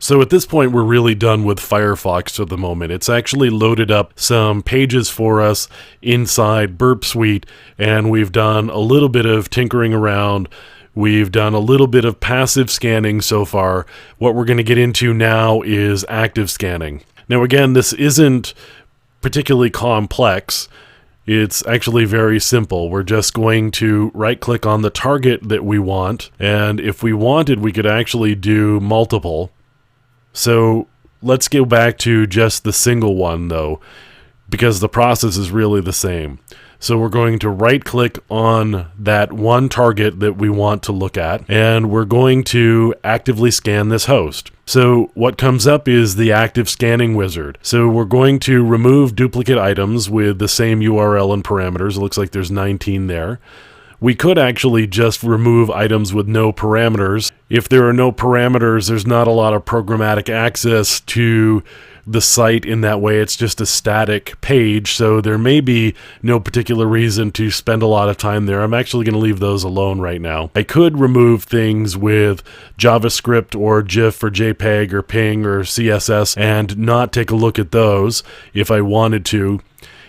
So at this point, we're really done with Firefox for the moment. It's actually loaded up some pages for us inside Burp Suite, and we've done a little bit of tinkering around. We've done a little bit of passive scanning so far. What we're going to get into now is active scanning. Now again, this isn't particularly complex. It's actually very simple. We're just going to right-click on the target that we want, and if we wanted, we could actually do multiple. So let's go back to just the single one, though, because the process is really the same. So we're going to right-click on that one target that we want to look at, and we're going to actively scan this host. So what comes up is the active scanning wizard. So we're going to remove duplicate items with the same URL and parameters. It looks like there's 19 there. We could actually just remove items with no parameters. If there are no parameters, there's not a lot of programmatic access to the site in that way. It's just a static page, so there may be no particular reason to spend a lot of time there. I'm actually going to leave those alone right now. I could remove things with JavaScript or GIF or JPEG or PNG or CSS and not take a look at those if I wanted to.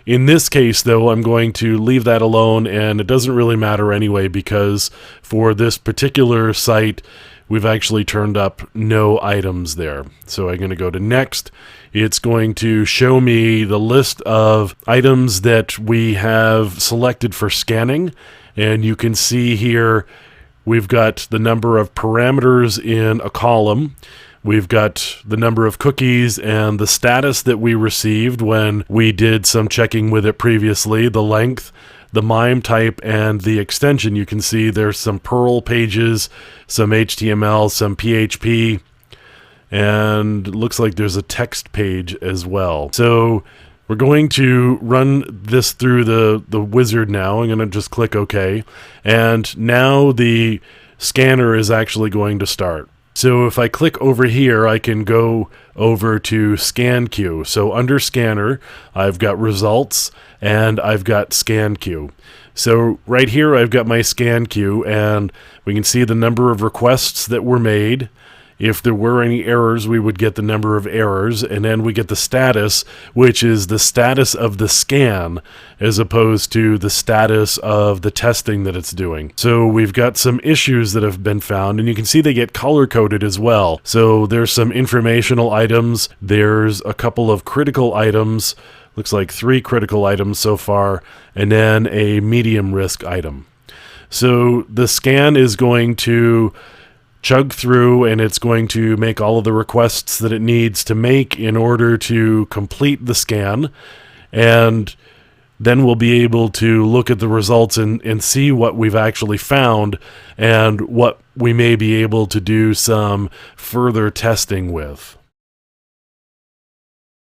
In this case, though, I'm going to leave that alone, and it doesn't really matter anyway, because for this particular site, we've actually turned up no items there. So I'm going to go to next. It's going to show me the list of items that we have selected for scanning, and you can see here we've got the number of parameters in a column. We've got the number of cookies and the status that we received when we did some checking with it previously, the length, the MIME type, and the extension. You can see there's some Perl pages, some HTML, some PHP, and it looks like there's a text page as well. So we're going to run this through the wizard now. I'm going to just click OK, and now the scanner is actually going to start. So if I click over here, I can go over to Scan Queue. So under Scanner, I've got Results and I've got Scan Queue. So right here, I've got my Scan Queue, and we can see the number of requests that were made. If there were any errors, we would get the number of errors, and then we get the status, which is the status of the scan, as opposed to the status of the testing that it's doing. So we've got some issues that have been found, and you can see they get color-coded as well. So there's some informational items, there's a couple of critical items, looks like 3 critical items so far, and then a medium risk item. So the scan is going to chug through, and it's going to make all of the requests that it needs to make in order to complete the scan, and then we'll be able to look at the results and see what we've actually found and what we may be able to do some further testing with.